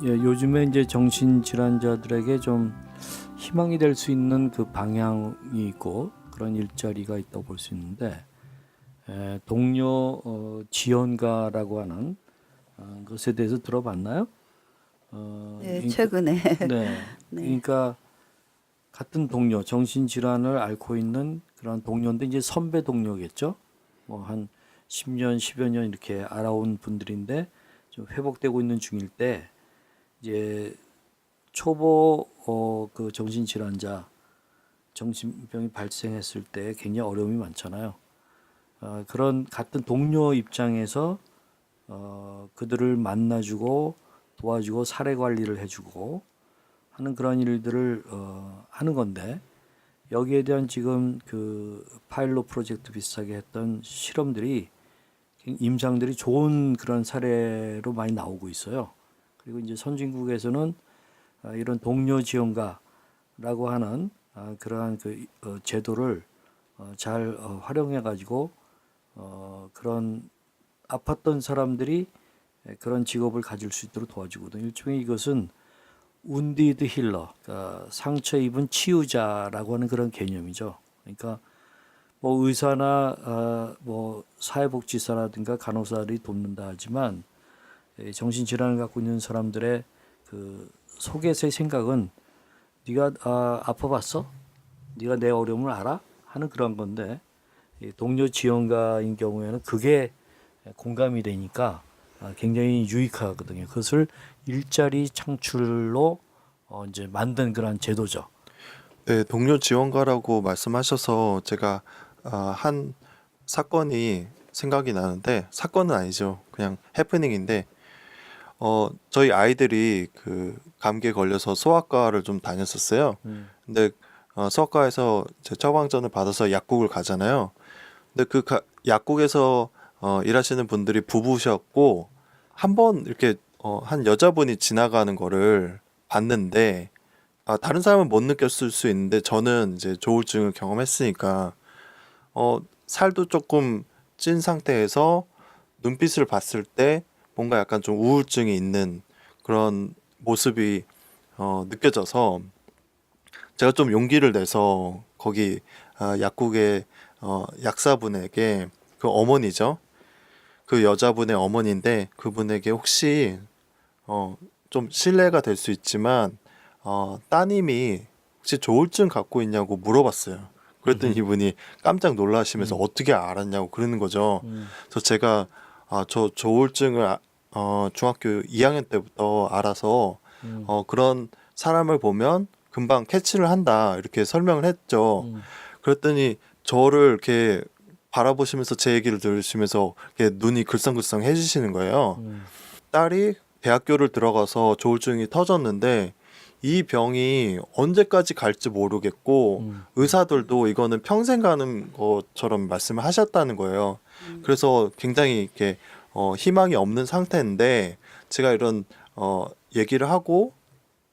예, 요즘에 이제 정신질환자들에게 좀 희망이 될 수 있는 그 방향이 있고 그런 일자리가 있다고 볼 수 있는데 동료 지원가라고 하는 것에 대해서 들어봤나요? 네, 그러니까, 최근에. 네, 네. 그러니까 같은 동료, 정신질환을 앓고 있는 그런 동료인데 이제 선배 동료겠죠. 뭐 한 10년, 10여 년 이렇게 알아온 분들인데 좀 회복되고 있는 중일 때 이제 초보 그 정신질환자 정신병이 발생했을 때 굉장히 어려움이 많잖아요. 그런 같은 동료 입장에서 그들을 만나주고 도와주고 사례 관리를 해주고 하는 그런 일들을 하는 건데 여기에 대한 지금 그 파일럿 프로젝트 비슷하게 했던 실험들이 임상들이 좋은 그런 사례로 많이 나오고 있어요. 그리고 이제 선진국에서는 이런 동료 지원가라고 하는 그러한 그 제도를 잘 활용해 가지고 그런 아팠던 사람들이 그런 직업을 가질 수 있도록 도와주거든요. 일종의 이것은 운디드 힐러, 그러니까 상처 입은 치유자라고 하는 그런 개념이죠. 그러니까 뭐 의사나 뭐 사회복지사라든가 간호사들이 돕는다 하지만 정신질환을 갖고 있는 사람들의 그 속에서의 생각은 네가 아파봤어? 네가 내 어려움을 알아? 하는 그런 건데 이 동료 지원가인 경우에는 그게 공감이 되니까 굉장히 유익하거든요. 그것을 일자리 창출로 이제 만든 그런 제도죠. 네, 동료 지원가라고 말씀하셔서 제가 한 사건이 생각이 나는데 사건은 아니죠. 그냥 해프닝인데 저희 아이들이 그 감기에 걸려서 소아과를 좀 다녔었어요. 근데 소아과에서 제 처방전을 받아서 약국을 가잖아요. 근데 그 약국에서 일하시는 분들이 부부셨고 한 번 이렇게 한 여자분이 지나가는 거를 봤는데 다른 사람은 못 느꼈을 수 있는데 저는 이제 조울증을 경험했으니까 살도 조금 찐 상태에서 눈빛을 봤을 때 뭔가 약간 좀 우울증이 있는 그런 모습이 느껴져서 제가 좀 용기를 내서 거기 약국의 약사분에게 그 어머니죠. 그 여자분의 어머니인데 그분에게 혹시 좀 실례가 될 수 있지만 따님이 혹시 조울증 갖고 있냐고 물어봤어요. 그랬더니 이분이 깜짝 놀라시면서 어떻게 알았냐고 그러는 거죠. 그래서 제가 저 조울증을 중학교 2학년 때부터 알아서 그런 사람을 보면 금방 캐치를 한다 이렇게 설명을 했죠. 그랬더니 저를 이렇게 바라보시면서 제 얘기를 들으시면서 이렇게 눈이 글썽글썽 해지시는 거예요. 딸이 대학교를 들어가서 조울증이 터졌는데 이 병이 언제까지 갈지 모르겠고 의사들도 이거는 평생 가는 것처럼 말씀을 하셨다는 거예요. 그래서 굉장히 이렇게 희망이 없는 상태인데 제가 이런 얘기를 하고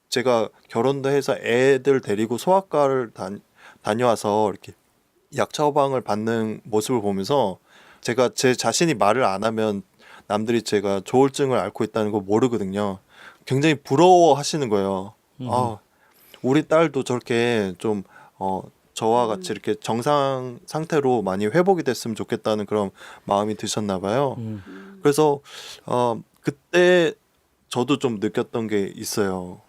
제가 결혼도 해서 애들 데리고 소아과를 다녀와서 이렇게 약 처방을 받는 모습을 보면서 제가 제 자신이 말을 안 하면 남들이 제가 조울증을 앓고 있다는 걸 모르거든요. 굉장히 부러워하시는 거예요. 아, 우리 딸도 저렇게 좀 저와 같이 이렇게 정상 상태로 많이 회복이 됐으면 좋겠다는 그런 마음이 드셨나 봐요. 그래서 그때 저도 좀 느꼈던 게 있어요.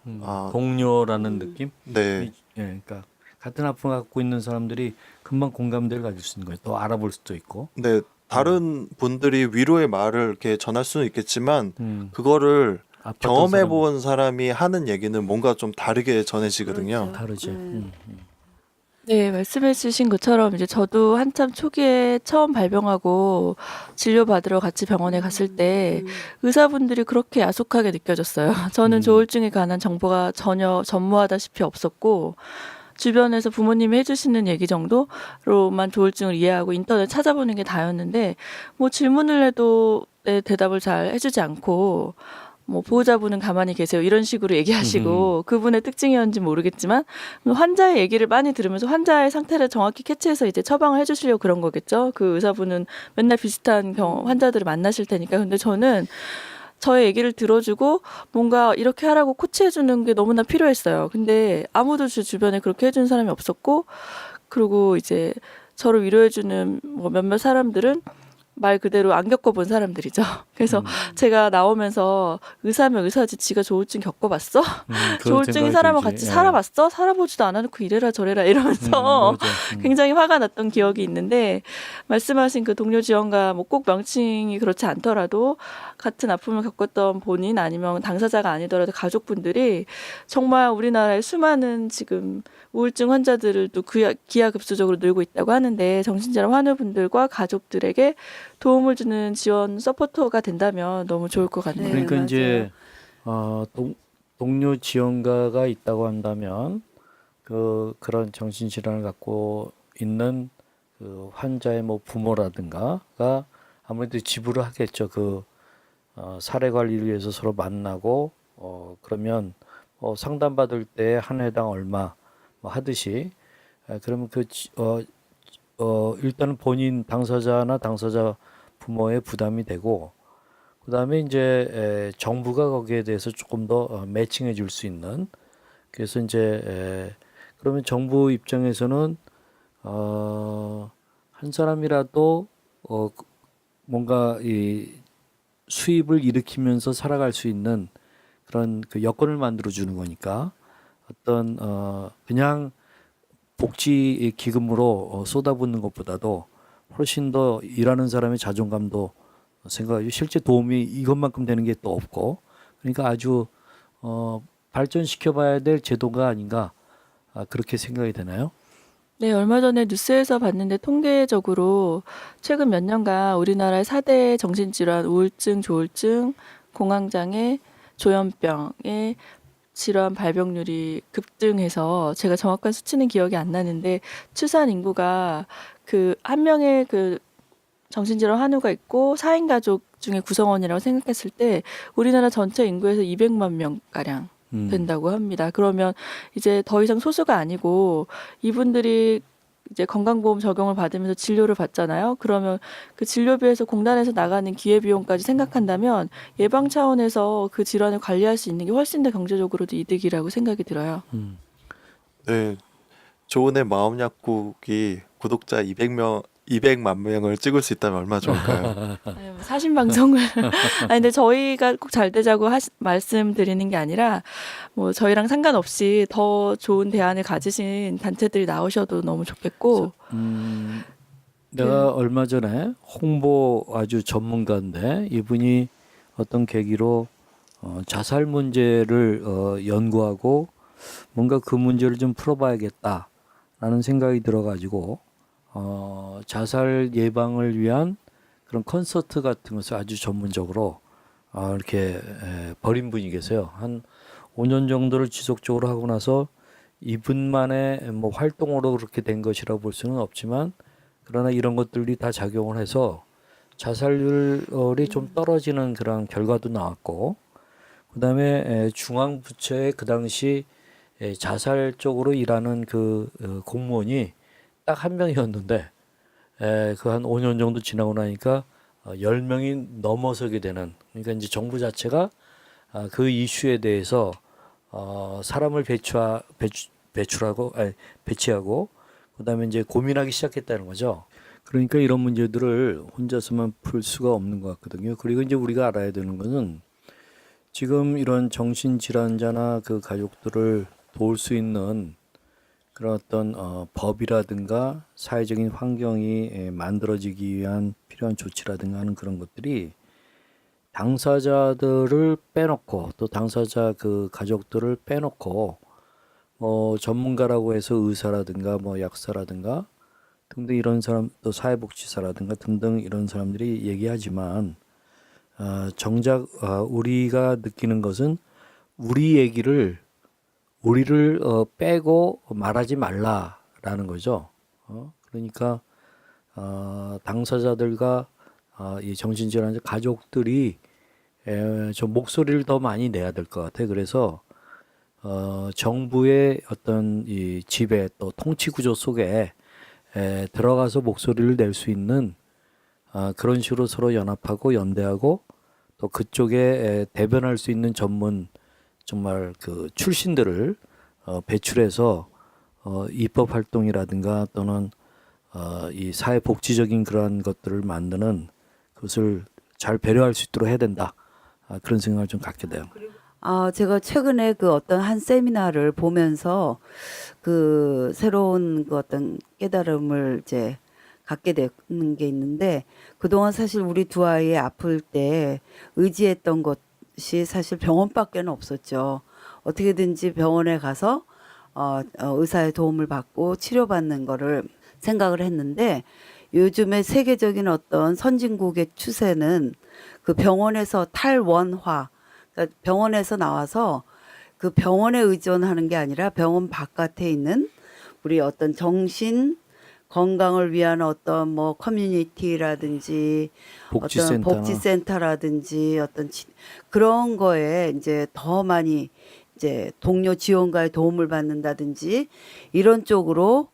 동료라는 느낌? 네. 예, 그러니까 같은 아픔을 갖고 있는 사람들이 금방 공감대를 가질 수 있는 거예요. 또 알아볼 수도 있고. 네, 다른 분들이 위로의 말을 이렇게 전할 수는 있겠지만 음, 그거를 아팠던 경험해 사람 본 사람이 하는 얘기는 뭔가 좀 다르게 전해지거든요. 그렇죠. 다르지. 네. 네, 말씀해 주신 것처럼 이제 저도 한참 초기에 처음 발병하고 진료받으러 같이 병원에 갔을 때 의사분들이 그렇게 야속하게 느껴졌어요. 저는 조울증에 관한 정보가 전혀 전무하다시피 없었고 주변에서 부모님이 해주시는 얘기 정도로만 조울증을 이해하고 인터넷 찾아보는 게 다였는데 뭐 질문을 해도 대답을 잘 해주지 않고 뭐 보호자분은 가만히 계세요 이런 식으로 얘기하시고 그분의 특징이었는지 모르겠지만 환자의 얘기를 많이 들으면서 환자의 상태를 정확히 캐치해서 이제 처방을 해주시려고 그런 거겠죠. 그 의사분은 맨날 비슷한 환자들을 만나실 테니까. 근데 저는 저의 얘기를 들어주고 뭔가 이렇게 하라고 코치해주는 게 너무나 필요했어요. 근데 아무도 제 주변에 그렇게 해주는 사람이 없었고, 그리고 이제 저를 위로해주는 뭐 몇몇 사람들은 말 그대로 안 겪어본 사람들이죠. 그래서 제가 나오면서 의사면 의사지 지가 조울증 겪어봤어? 그런 조울증인 생각이 사람하고 들지. 같이 예. 살아봤어? 살아보지도 않아놓고 이래라 저래라 이러면서 맞아. 굉장히 화가 났던 기억이 있는데, 말씀하신 그 동료 지원가 뭐 꼭 명칭이 그렇지 않더라도 같은 아픔을 겪었던 본인 아니면 당사자가 아니더라도 가족분들이 정말 우리나라에 수많은 지금 우울증 환자들을 또 기하급수적으로 늘고 있다고 하는데, 정신질환 환우분들과 가족들에게 도움을 주는 지원 서포터가 된다면 너무 좋을 것 같네요. 네, 그러니까 맞아요. 이제 동료 지원가가 있다고 한다면 그런 정신질환을 갖고 있는 그 환자의 뭐 부모라든가가 아무래도 지불을 하겠죠. 사례 관리를 위해서 서로 만나고 그러면 상담받을 때 한 회당 얼마 뭐 하듯이 그러면 일단은 본인 당사자나 당사자 부모의 부담이 되고, 그다음에 이제 정부가 거기에 대해서 조금 더 매칭해 줄 수 있는, 그래서 이제 그러면 정부 입장에서는 한 사람이라도 뭔가 이 수입을 일으키면서 살아갈 수 있는 그런 그 여건을 만들어 주는 거니까, 어떤 그냥 복지 기금으로 쏟아붓는 것보다도 훨씬 더 일하는 사람의 자존감도 생각하고, 실제 도움이 이것만큼 되는 게 또 없고, 그러니까 아주 발전시켜 봐야 될 제도가 아닌가, 그렇게 생각이 되나요? 네, 얼마 전에 뉴스에서 봤는데 통계적으로 최근 몇 년간 우리나라의 4대 정신질환, 우울증, 조울증, 공황장애, 조현병의 질환 발병률이 급등해서, 제가 정확한 수치는 기억이 안 나는데 추산 인구가 그 한 명의 그 정신질환 환우가 있고 4인 가족 중에 구성원이라고 생각했을 때 우리나라 전체 인구에서 200만 명가량 된다고 합니다. 그러면 이제 더 이상 소수가 아니고 이분들이 이제 건강보험 적용을 받으면서 진료를 받잖아요. 그러면 그 진료비에서 공단에서 나가는 기회비용까지 생각한다면 예방 차원에서 그 질환을 관리할 수 있는 게 훨씬 더 경제적으로도 이득이라고 생각이 들어요. 네, 조은의 마음 약국이 구독자 200만 명을 찍을 수 있다면 얼마나 좋을까요? 사신 방송을 아니 근데 저희가 꼭 잘 되자고 말씀드리는 게 아니라 뭐 저희랑 상관없이 더 좋은 대안을 가지신 단체들이 나오셔도 너무 좋겠고. 내가 얼마 전에 홍보 아주 전문가인데, 이분이 어떤 계기로 자살 문제를 연구하고 뭔가 그 문제를 좀 풀어봐야겠다라는 생각이 들어가지고 자살 예방을 위한 그런 콘서트 같은 것을 아주 전문적으로 이렇게 벌인 분이 계세요. 한 5년 정도를 지속적으로 하고 나서 이분만의 뭐 활동으로 그렇게 된 것이라고 볼 수는 없지만, 그러나 이런 것들이 다 작용을 해서 자살률이 좀 떨어지는 그런 결과도 나왔고, 그다음에 중앙부처의 그 당시 자살 쪽으로 일하는 그 공무원이 딱 한 명이었는데, 그 한 5년 정도 지나고 나니까 10명이 넘어서게 되는, 그러니까 이제 정부 자체가 그 이슈에 대해서 사람을 배치하고 그다음에 이제 고민하기 시작했다는 거죠. 그러니까 이런 문제들을 혼자서만 풀 수가 없는 것 같거든요. 그리고 이제 우리가 알아야 되는 것은, 지금 이런 정신질환자나 그 가족들을 도울 수 있는 그런 어떤 법이라든가 사회적인 환경이 만들어지기 위한 필요한 조치라든가 하는 그런 것들이 당사자들을 빼놓고, 또 당사자 그 가족들을 빼놓고 뭐 전문가라고 해서 의사라든가 뭐 약사라든가 등등 이런 사람, 또 사회복지사라든가 등등 이런 사람들이 얘기하지만, 정작 우리가 느끼는 것은 우리를 빼고 말하지 말라라는 거죠. 그러니까 당사자들과 이 정신질환자 가족들이 좀 목소리를 더 많이 내야 될 것 같아요. 그래서 정부의 어떤 이 지배 또 통치 구조 속에 들어가서 목소리를 낼 수 있는 그런 식으로 서로 연합하고 연대하고 또 그쪽에 대변할 수 있는 전문 정말 그 출신들을 배출해서 입법 활동이라든가 또는 이 사회복지적인 그러한 것들을 만드는 그것을 잘 배려할 수 있도록 해야 된다. 그런 생각을 좀 갖게 돼요. 제가 최근에 그 어떤 한 세미나를 보면서 그 새로운 그 어떤 깨달음을 이제 갖게 되는 게 있는데, 그동안 사실 우리 두 아이 아플 때 의지했던 것이 사실 병원밖에는 없었죠. 어떻게든지 병원에 가서 의사의 도움을 받고 치료받는 거를 생각을 했는데, 요즘에 세계적인 어떤 선진국의 추세는 그 병원에서 탈원화, 그러니까 병원에서 나와서 그 병원에 의존하는 게 아니라 병원 바깥에 있는 우리 어떤 정신 건강을 위한 어떤 뭐 커뮤니티라든지 어떤 복지센터라든지 어떤 그런 거에 이제 더 많이 이제 동료 지원가의 도움을 받는다든지 이런 쪽으로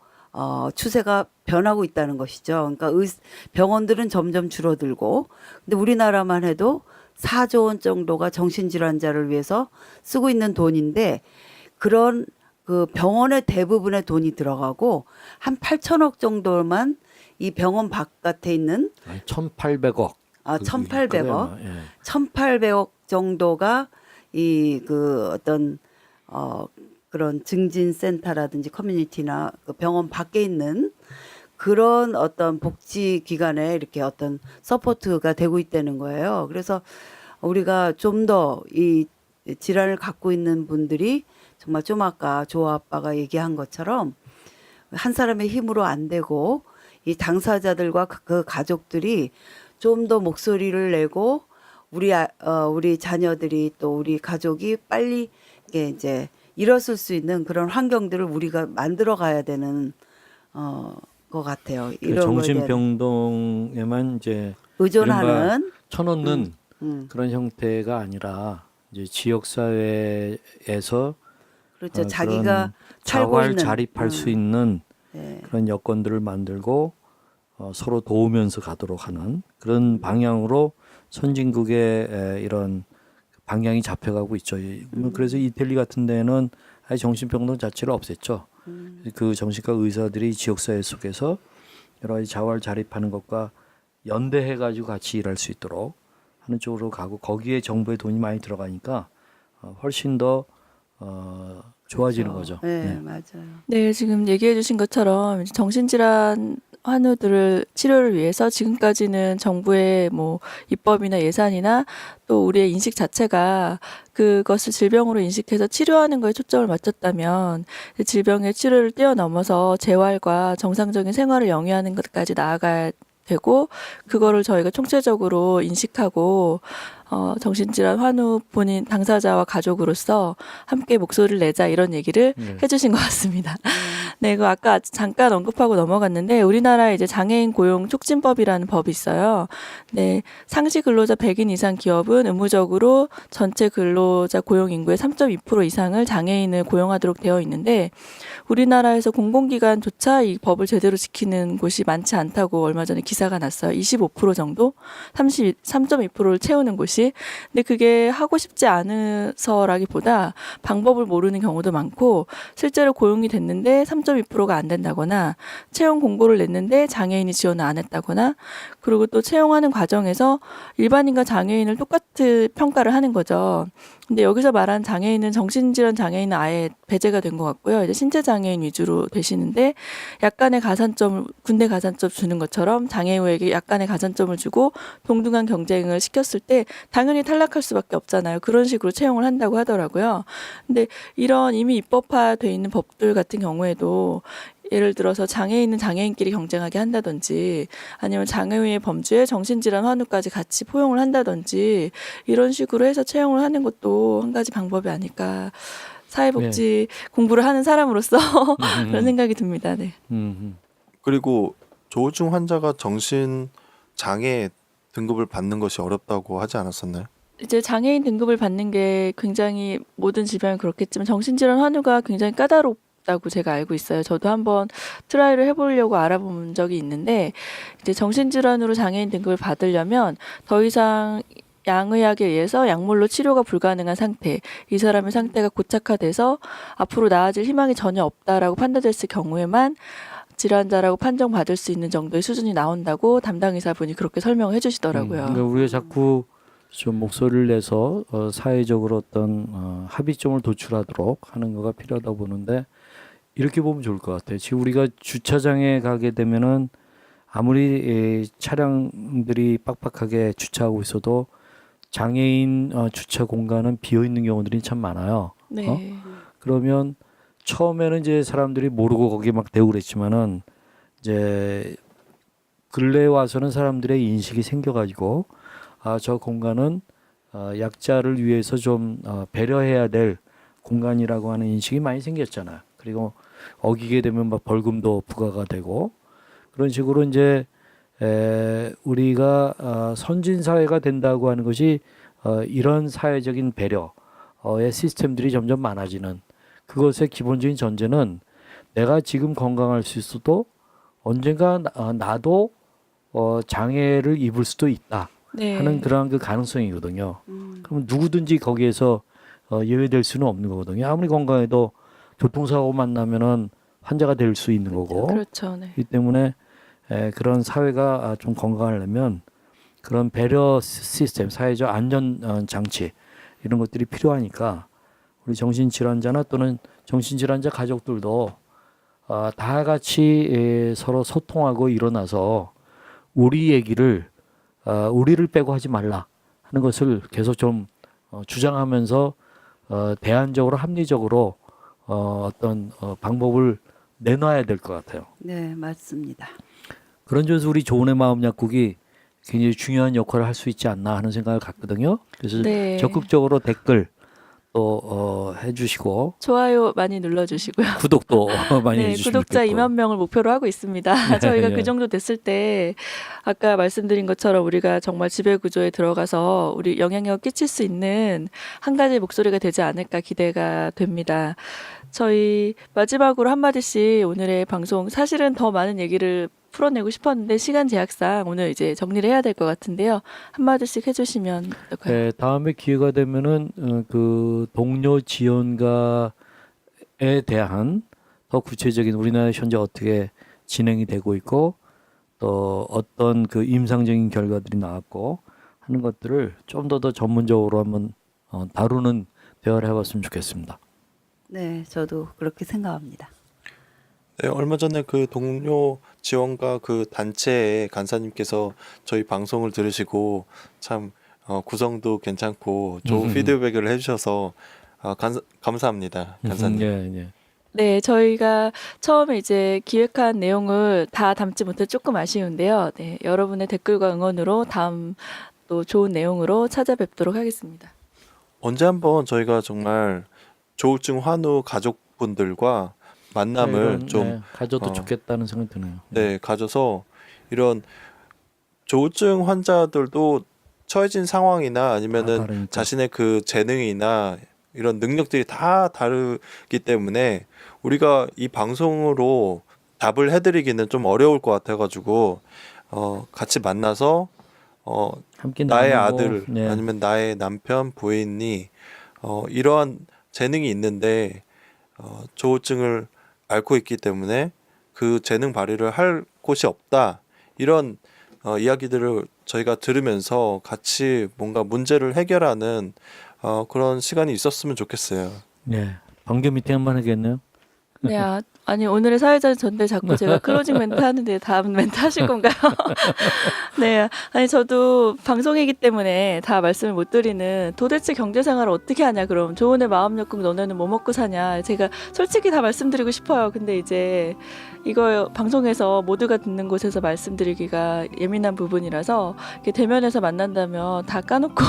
추세가 변하고 있다는 것이죠. 그러니까 병원들은 점점 줄어들고, 근데 우리나라만 해도 4조 원 정도가 정신질환자를 위해서 쓰고 있는 돈인데, 그런 그 병원의 대부분의 돈이 들어가고 한 8천억 정도만 이 병원 바깥에 있는 1,800억. 1,800억, 예. 1,800억 정도가 이 그 어떤 그런 증진센터라든지 커뮤니티나 그 병원 밖에 있는 그런 어떤 복지기관에 이렇게 어떤 서포트가 되고 있다는 거예요. 그래서 우리가 좀 더 이 질환을 갖고 있는 분들이 정말 좀 아까 조 아빠가 얘기한 것처럼 한 사람의 힘으로 안 되고 이 당사자들과 그 가족들이 좀 더 목소리를 내고 우리 자녀들이 또 우리 가족이 빨리 이제 일어설 수 있는 그런 환경들을 우리가 만들어 가야 되는 것 같아요. 그 이런 거에 대한 정신병동에만 이제 의존하는 쳐놓는 그런 형태가 아니라 이제 지역 사회에서 그렇죠. 그런 자기가 살고 자활 있는 자립할 수 있는 네. 그런 여건들을 만들고 서로 도우면서 가도록 하는 그런 방향으로 선진국의 이런 방향이 잡혀가고 있죠. 그래서 이태리 같은 데는 아예 정신병동 자체를 없앴죠. 그 정신과 의사들이 지역사회 속에서 여러 가지 자활 자립하는 것과 연대해가지고 같이 일할 수 있도록 하는 쪽으로 가고, 거기에 정부의 돈이 많이 들어가니까 훨씬 더 좋아지는 거죠. 네, 네. 맞아요. 네, 지금 얘기해 주신 것처럼 이제 정신질환 환우들을 치료를 위해서 지금까지는 정부의 뭐 입법이나 예산이나 또 우리의 인식 자체가 그것을 질병으로 인식해서 치료하는 거에 초점을 맞췄다면, 질병의 치료를 뛰어넘어서 재활과 정상적인 생활을 영위하는 것까지 나아가야 되고, 그거를 저희가 총체적으로 인식하고 정신질환 환우 본인 당사자와 가족으로서 함께 목소리를 내자, 이런 얘기를 해주신 것 같습니다. 네, 그 아까 잠깐 언급하고 넘어갔는데, 우리나라에 이제 장애인 고용 촉진법이라는 법이 있어요. 네, 상시 근로자 100인 이상 기업은 의무적으로 전체 근로자 고용 인구의 3.2% 이상을 장애인을 고용하도록 되어 있는데, 우리나라에서 공공기관조차 이 법을 제대로 지키는 곳이 많지 않다고 얼마 전에 기사가 났어요. 25% 정도? 3.2%를 채우는 곳이. 근데 그게 하고 싶지 않아서라기보다 방법을 모르는 경우도 많고, 실제로 고용이 됐는데 3.2%가 안 된다거나, 채용 공고를 냈는데 장애인이 지원을 안 했다거나, 그리고 또 채용하는 과정에서 일반인과 장애인을 똑같은 평가를 하는 거죠. 근데 여기서 말한 장애인은 정신질환 장애인은 아예 배제가 된 것 같고요. 이제 신체 장애인 위주로 되시는데, 약간의 가산점을, 군대 가산점 주는 것처럼 장애우에게 약간의 가산점을 주고 동등한 경쟁을 시켰을 때 당연히 탈락할 수밖에 없잖아요. 그런 식으로 채용을 한다고 하더라고요. 근데 이런 이미 입법화돼 있는 법들 같은 경우에도 예를 들어서 장애인은 장애인끼리 경쟁하게 한다든지, 아니면 장애우의 범주에 정신질환 환우까지 같이 포용을 한다든지, 이런 식으로 해서 채용을 하는 것도 한 가지 방법이 아닐까, 사회복지 공부를 하는 사람으로서 그런 생각이 듭니다. 네. 그리고 조울증 환자가 정신 장애 등급을 받는 것이 어렵다고 하지 않았었나요? 이제 장애인 등급을 받는 게 굉장히 모든 질병이 그렇겠지만 정신질환 환우가 굉장히 까다롭다고 제가 알고 있어요. 저도 한번 트라이를 해보려고 알아본 적이 있는데, 이제 정신질환으로 장애인 등급을 받으려면 더 이상 양의학에 의해서 약물로 치료가 불가능한 상태, 이 사람의 상태가 고착화돼서 앞으로 나아질 희망이 전혀 없다라고 판단됐을 경우에만 질환자라고 판정받을 수 있는 정도의 수준이 나온다고 담당 의사분이 그렇게 설명을 해주시더라고요. 그러니까 우리가 자꾸 좀 목소리를 내서 사회적으로 어떤 합의점을 도출하도록 하는 거가 필요하다 보는데 이렇게 보면 좋을 것 같아요. 지금 우리가 주차장에 가게 되면은 아무리 차량들이 빡빡하게 주차하고 있어도 장애인 주차 공간은 비어 있는 경우들이 참 많아요. 네. 그러면 처음에는 이제 사람들이 모르고 거기에 막 대고 그랬지만은 이제 근래에 와서는 사람들의 인식이 생겨가지고 저 공간은 약자를 위해서 좀 배려해야 될 공간이라고 하는 인식이 많이 생겼잖아요. 그리고 어기게 되면 막 벌금도 부과가 되고 그런 식으로 이제 우리가 선진 사회가 된다고 하는 것이 이런 사회적인 배려의 시스템들이 점점 많아지는 그것의 기본적인 전제는 내가 지금 건강할 수 있어도 언젠가 나도 장애를 입을 수도 있다 네. 하는 그러한 그 가능성이거든요. 그러면 누구든지 거기에서 예외될 수는 없는 거거든요. 아무리 건강해도 교통사고 만나면은 환자가 될 수 있는 거고. 그렇죠. 네. 그렇기 때문에 그런 사회가 좀 건강하려면 그런 배려 시스템, 사회적 안전 장치 이런 것들이 필요하니까 우리 정신질환자나 또는 정신질환자 가족들도 다 같이 서로 소통하고 일어나서 우리 얘기를 우리를 빼고 하지 말라 하는 것을 계속 좀 주장하면서 대안적으로 합리적으로 어떤 방법을 내놔야 될 것 같아요. 네, 맞습니다. 그런 점에서 우리 조은의 마음 약국이 굉장히 중요한 역할을 할 수 있지 않나 하는 생각을 갖거든요. 그래서 네. 적극적으로 댓글 또 해주시고 좋아요 많이 눌러주시고요. 구독도 많이 네, 해주시면 구독자 좋겠고. 2만 명을 목표로 하고 있습니다. 저희가 예. 그 정도 됐을 때 아까 말씀드린 것처럼 우리가 정말 지배 구조에 들어가서 우리 영향력을 끼칠 수 있는 한 가지 목소리가 되지 않을까 기대가 됩니다. 저희 마지막으로 한마디씩 오늘의 방송 사실은 더 많은 얘기를 풀어내고 싶었는데 시간 제약상 오늘 이제 정리를 해야 될 것 같은데요. 한마디씩 해주시면 어떨까요? 네, 다음에 기회가 되면은 그 동료 지원가에 대한 더 구체적인 우리나라에 현재 어떻게 진행이 되고 있고 또 어떤 그 임상적인 결과들이 나왔고 하는 것들을 좀 더 전문적으로 한번 다루는 대화를 해봤으면 좋겠습니다. 네, 저도 그렇게 생각합니다. 네, 얼마 전에 그 동료 지원가 그 단체의 간사님께서 저희 방송을 들으시고 참 구성도 괜찮고 좋은 피드백을 해주셔서 감사합니다, 간사님. 예, 예. 네, 저희가 처음에 이제 기획한 내용을 다 담지 못해 조금 아쉬운데요. 네, 여러분의 댓글과 응원으로 다음 또 좋은 내용으로 찾아뵙도록 하겠습니다. 언제 한번 저희가 정말 조울증 환우 가족분들과 만남을 이런, 좀 가져도 좋겠다는 생각이 드네요. 네, 가져서 이런 조울증 환자들도 처해진 상황이나 아니면은 다르니까. 자신의 그 재능이나 이런 능력들이 다 다르기 때문에 우리가 이 방송으로 답을 해드리기는 좀 어려울 것 같아가지고 같이 만나서 함께 나의 나누고, 아들 네. 아니면 나의 남편 부인이 이러한 재능이 있는데 조울증을 앓고 있기 때문에 그 재능 발휘를 할 곳이 없다 이런 이야기들을 저희가 들으면서 같이 뭔가 문제를 해결하는 그런 시간이 있었으면 좋겠어요. 네. 번개 미팅 한번 하겠네요. 네, 아니 오늘의 사회자 전대 자꾸 제가 클로징 멘트 하는데 다음 멘트 하실 건가요? 네, 아니 저도 방송이기 때문에 다 말씀을 못 드리는 도대체 경제생활을 어떻게 하냐 그럼 조은의 마음역국 너네는 뭐 먹고 사냐 제가 솔직히 다 말씀드리고 싶어요. 근데 이제 이거 방송에서 모두가 듣는 곳에서 말씀드리기가 예민한 부분이라서 이렇게 대면에서 만난다면 다 까놓고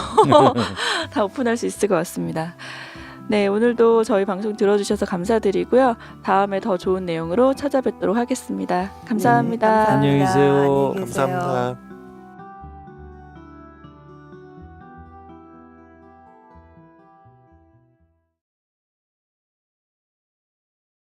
다 오픈할 수 있을 것 같습니다. 네, 오늘도 저희 방송 들어주셔서 감사드리고요. 다음에 더 좋은 내용으로 찾아뵙도록 하겠습니다. 감사합니다. 네, 감사합니다. 안녕히 계세요. 안녕히 계세요. 감사합니다.